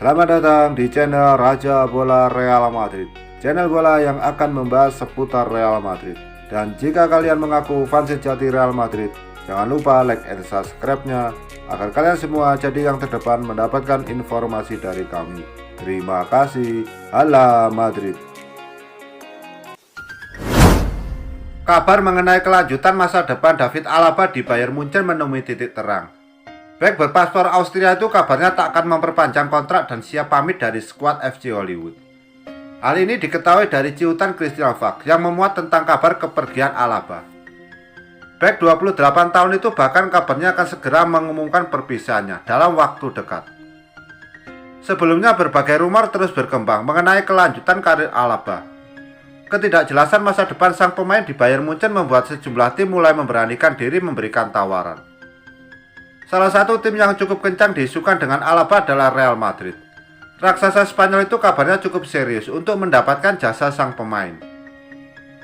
Selamat datang di channel Raja Bola Real Madrid, channel bola yang akan membahas seputar Real Madrid. Dan jika kalian mengaku fans sejati Real Madrid, jangan lupa like and subscribe-nya agar kalian semua jadi yang terdepan mendapatkan informasi dari kami. Terima kasih. Hala Madrid. Kabar mengenai kelanjutan masa depan David Alaba di Bayern Munchen menemui titik terang. Bek berpaspor Austria itu kabarnya tak akan memperpanjang kontrak dan siap pamit dari skuad FC Hollywood. Hal ini diketahui dari ciutan Christian Falk yang memuat tentang kabar kepergian Alaba. Bek 28 tahun itu bahkan kabarnya akan segera mengumumkan perpisahannya dalam waktu dekat. Sebelumnya berbagai rumor terus berkembang mengenai kelanjutan karir Alaba. Ketidakjelasan masa depan sang pemain di Bayern Munchen membuat sejumlah tim mulai memberanikan diri memberikan tawaran. Salah satu tim yang cukup kencang diisukan dengan Alaba adalah Real Madrid. Raksasa Spanyol itu kabarnya cukup serius untuk mendapatkan jasa sang pemain.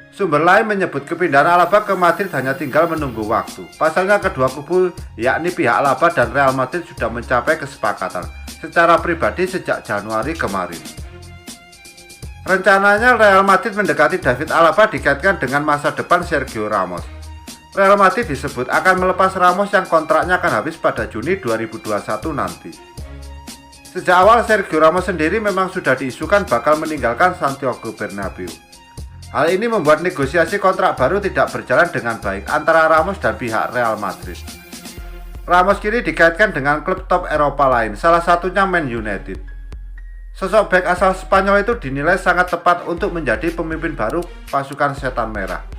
Sumber lain menyebut kepindahan Alaba ke Madrid hanya tinggal menunggu waktu. Pasalnya kedua kubu, yakni pihak Alaba dan Real Madrid, sudah mencapai kesepakatan secara pribadi sejak Januari kemarin. Rencananya Real Madrid mendekati David Alaba dikaitkan dengan masa depan Sergio Ramos. Real Madrid disebut akan melepas Ramos yang kontraknya akan habis pada Juni 2021 nanti. Sejak awal Sergio Ramos sendiri memang sudah diisukan bakal meninggalkan Santiago Bernabeu. Hal ini membuat negosiasi kontrak baru tidak berjalan dengan baik antara Ramos dan pihak Real Madrid. Ramos kini dikaitkan dengan klub top Eropa lain, salah satunya Man United. Sosok bek asal Spanyol itu dinilai sangat tepat untuk menjadi pemimpin baru pasukan Setan Merah.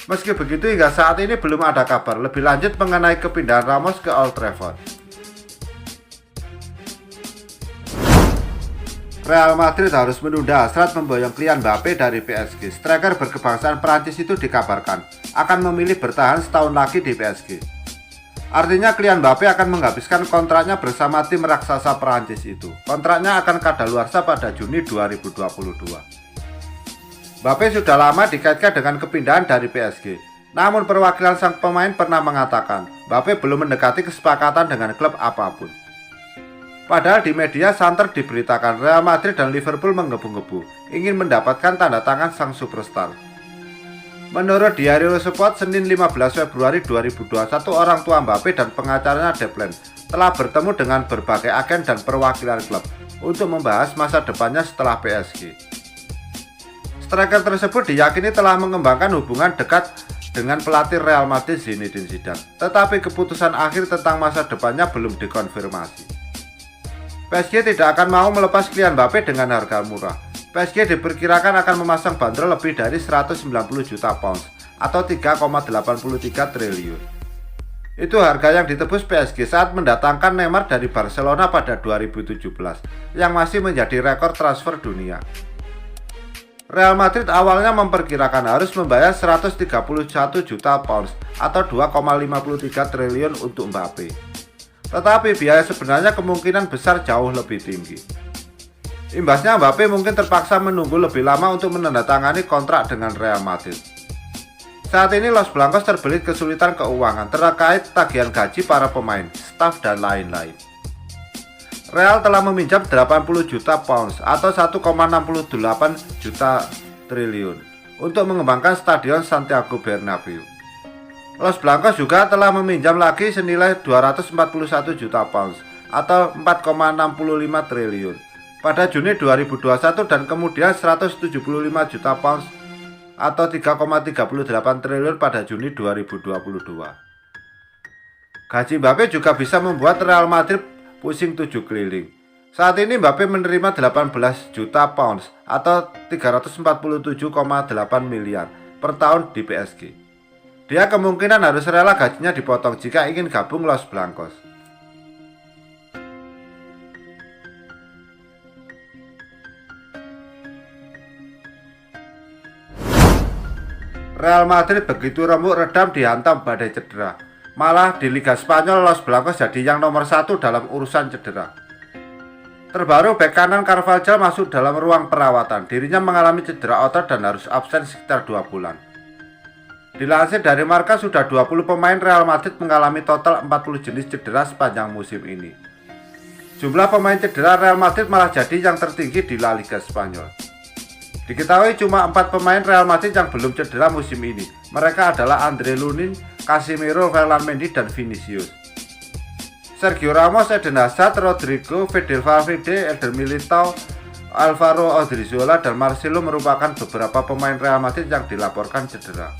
Meski begitu, hingga saat ini belum ada kabar lebih lanjut mengenai kepindahan Ramos ke Old Trafford. Real Madrid harus menunda hasrat memboyong Kylian Mbappe dari PSG. Striker berkebangsaan Prancis itu dikabarkan akan memilih bertahan setahun lagi di PSG. Artinya Kylian Mbappe akan menghabiskan kontraknya bersama tim raksasa Prancis itu. Kontraknya akan kadaluarsa pada Juni 2022. Mbappe sudah lama dikaitkan dengan kepindahan dari PSG. Namun perwakilan sang pemain pernah mengatakan Mbappe belum mendekati kesepakatan dengan klub apapun. Padahal di media santer diberitakan Real Madrid dan Liverpool menggebu-gebu ingin mendapatkan tanda tangan sang superstar. Menurut Diario Sport, Senin 15 Februari 2021, orang tua Mbappe dan pengacaranya Deplen telah bertemu dengan berbagai agen dan perwakilan klub untuk membahas masa depannya setelah PSG. Striker tersebut diyakini telah mengembangkan hubungan dekat dengan pelatih Real Madrid Zinedine Zidane, tetapi keputusan akhir tentang masa depannya belum dikonfirmasi. PSG tidak akan mau melepas Kylian Mbappe dengan harga murah. PSG diperkirakan akan memasang bandrol lebih dari 190 juta pounds atau 3,83 triliun. Itu harga yang ditebus PSG saat mendatangkan Neymar dari Barcelona pada 2017, yang masih menjadi rekor transfer dunia. Real Madrid awalnya memperkirakan harus membayar 131 juta pounds atau 2,53 triliun untuk Mbappe. Tetapi biaya sebenarnya kemungkinan besar jauh lebih tinggi. Imbasnya Mbappe mungkin terpaksa menunggu lebih lama untuk menandatangani kontrak dengan Real Madrid. Saat ini Los Blancos terbelit kesulitan keuangan terkait tagihan gaji para pemain, staf, dan lain-lain. Real telah meminjam 80 juta pounds atau 1,68 juta triliun untuk mengembangkan stadion Santiago Bernabeu. Los Blancos juga telah meminjam lagi senilai 241 juta pounds atau 4,65 triliun pada Juni 2021 dan kemudian 175 juta pounds atau 3,38 triliun pada Juni 2022. Gaji Mbappe juga bisa membuat Real Madrid pusing 7 keliling. Saat ini Mbappe menerima 18 juta pounds atau 347,8 miliar per tahun di PSG. Dia kemungkinan harus rela gajinya dipotong jika ingin gabung Los Blancos. Real Madrid begitu remuk redam dihantam badai cedera. Malah di Liga Spanyol Los Blancos jadi yang nomor 1 dalam urusan cedera. Terbaru bek kanan Carvajal masuk dalam ruang perawatan. Dirinya mengalami cedera otot dan harus absen sekitar 2 bulan. Dilansir dari Marca, sudah 20 pemain Real Madrid mengalami total 40 jenis cedera sepanjang musim ini. Jumlah pemain cedera Real Madrid malah jadi yang tertinggi di La Liga Spanyol. Diketahui cuma 4 pemain Real Madrid yang belum cedera musim ini. Mereka adalah Andre Lunin, Casemiro, Ferland Mendy, dan Vinicius. Sergio Ramos, Eden Hazard, Rodrigo, Fede Valverde, Eder Militao, Alvaro Odriozola, dan Marcelo merupakan beberapa pemain Real Madrid yang dilaporkan cedera.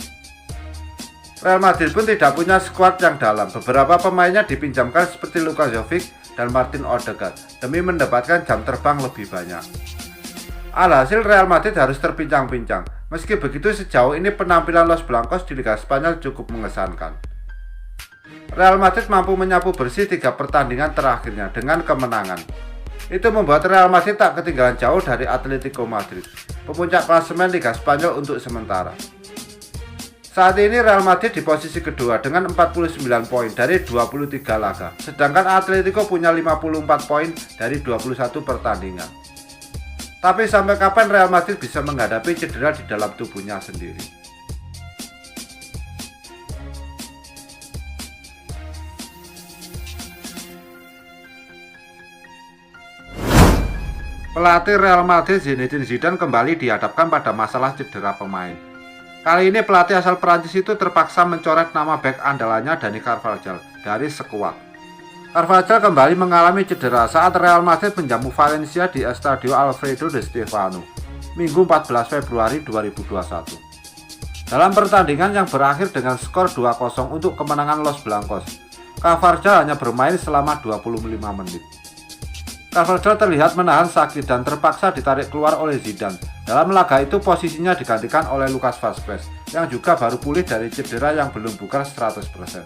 Real Madrid pun tidak punya skuad yang dalam. Beberapa pemainnya dipinjamkan seperti Luka Jovic dan Martin Odegaard demi mendapatkan jam terbang lebih banyak. Alhasil Real Madrid harus terpincang-pincang. Meski begitu, sejauh ini penampilan Los Blancos di Liga Spanyol cukup mengesankan. Real Madrid mampu menyapu bersih 3 pertandingan terakhirnya dengan kemenangan. Itu membuat Real Madrid tak ketinggalan jauh dari Atletico Madrid, pemuncak klasemen Liga Spanyol untuk sementara. Saat ini Real Madrid di posisi kedua dengan 49 poin dari 23 laga, sedangkan Atletico punya 54 poin dari 21 pertandingan. Tapi sampai kapan Real Madrid bisa menghadapi cedera di dalam tubuhnya sendiri? Pelatih Real Madrid Zinedine Zidane kembali dihadapkan pada masalah cedera pemain. Kali ini pelatih asal Prancis itu terpaksa mencoret nama bek andalannya Dani Carvajal dari skuad. Carvajal kembali mengalami cedera saat Real Madrid menjamu Valencia di Estadio Alfredo de Stefano, Minggu 14 Februari 2021. Dalam pertandingan yang berakhir dengan skor 2-0 untuk kemenangan Los Blancos, Carvajal hanya bermain selama 25 menit. Carvajal terlihat menahan sakit dan terpaksa ditarik keluar oleh Zidane. Dalam laga itu posisinya digantikan oleh Lucas Vazquez yang juga baru pulih dari cedera yang belum bugar 100%.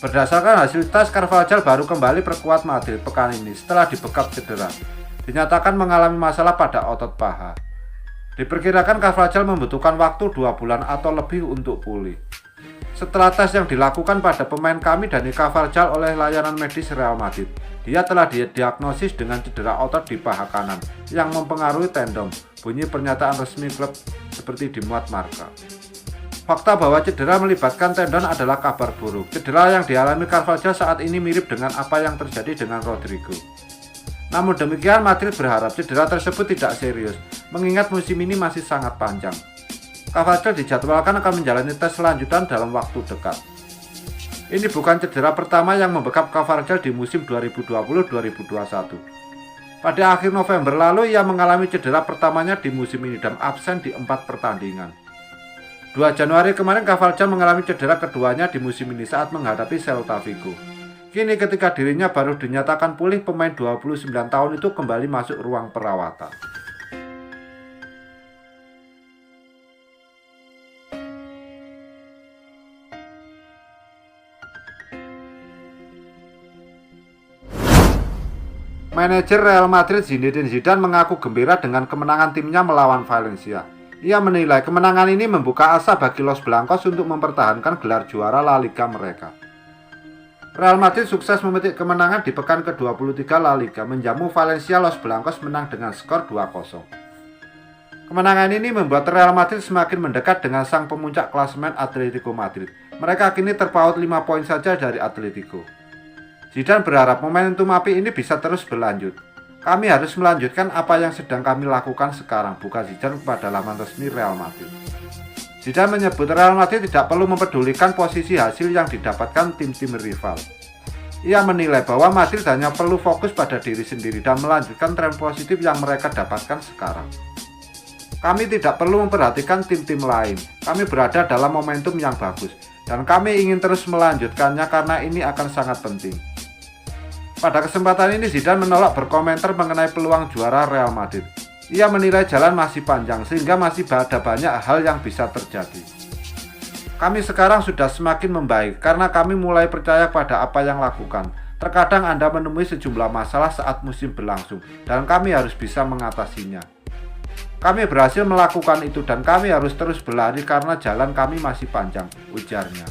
Berdasarkan hasil tes, Carvajal baru kembali perkuat Madrid pekan ini setelah dibekap cedera. Dinyatakan mengalami masalah pada otot paha. Diperkirakan Carvajal membutuhkan waktu 2 bulan atau lebih untuk pulih. Setelah tes yang dilakukan pada pemain kami Dani Carvajal oleh layanan medis Real Madrid, dia telah didiagnosis dengan cedera otot di paha kanan yang mempengaruhi tendon, bunyi pernyataan resmi klub seperti dimuat Marca. Fakta bahwa cedera melibatkan tendon adalah kabar buruk. Cedera yang dialami Carvajal saat ini mirip dengan apa yang terjadi dengan Rodrigo. Namun demikian, Madrid berharap cedera tersebut tidak serius, mengingat musim ini masih sangat panjang. Carvajal dijadwalkan akan menjalani tes lanjutan dalam waktu dekat. Ini bukan cedera pertama yang membekap Carvajal di musim 2020-2021. Pada akhir November lalu, ia mengalami cedera pertamanya di musim ini dan absen di 4 pertandingan. 2 Januari kemarin Carvajal mengalami cedera keduanya di musim ini saat menghadapi Celta Vigo. Kini ketika dirinya baru dinyatakan pulih, pemain 29 tahun itu kembali masuk ruang perawatan. Manajer Real Madrid Zinedine Zidane mengaku gembira dengan kemenangan timnya melawan Valencia. Ia menilai kemenangan ini membuka asa bagi Los Blancos untuk mempertahankan gelar juara La Liga mereka. Real Madrid sukses memetik kemenangan di pekan ke-23 La Liga, menjamu Valencia. Los Blancos menang dengan skor 2-0. Kemenangan ini membuat Real Madrid semakin mendekat dengan sang pemuncak klasemen Atletico Madrid. Mereka kini terpaut 5 poin saja dari Atletico. Zidane berharap momentum api ini bisa terus berlanjut. Kami harus melanjutkan apa yang sedang kami lakukan sekarang, buka Zidane kepada laman resmi Real Madrid. Zidane menyebut Real Madrid tidak perlu mempedulikan posisi hasil yang didapatkan tim-tim rival. Ia menilai bahwa Madrid hanya perlu fokus pada diri sendiri dan melanjutkan tren positif yang mereka dapatkan sekarang. Kami tidak perlu memperhatikan tim-tim lain. Kami berada dalam momentum yang bagus dan kami ingin terus melanjutkannya karena ini akan sangat penting. Pada kesempatan ini Zidane menolak berkomentar mengenai peluang juara Real Madrid. Ia menilai jalan masih panjang sehingga masih ada banyak hal yang bisa terjadi. Kami sekarang sudah semakin membaik karena kami mulai percaya pada apa yang lakukan. Terkadang Anda menemui sejumlah masalah saat musim berlangsung dan kami harus bisa mengatasinya. Kami berhasil melakukan itu dan kami harus terus berlari karena jalan kami masih panjang, ujarnya.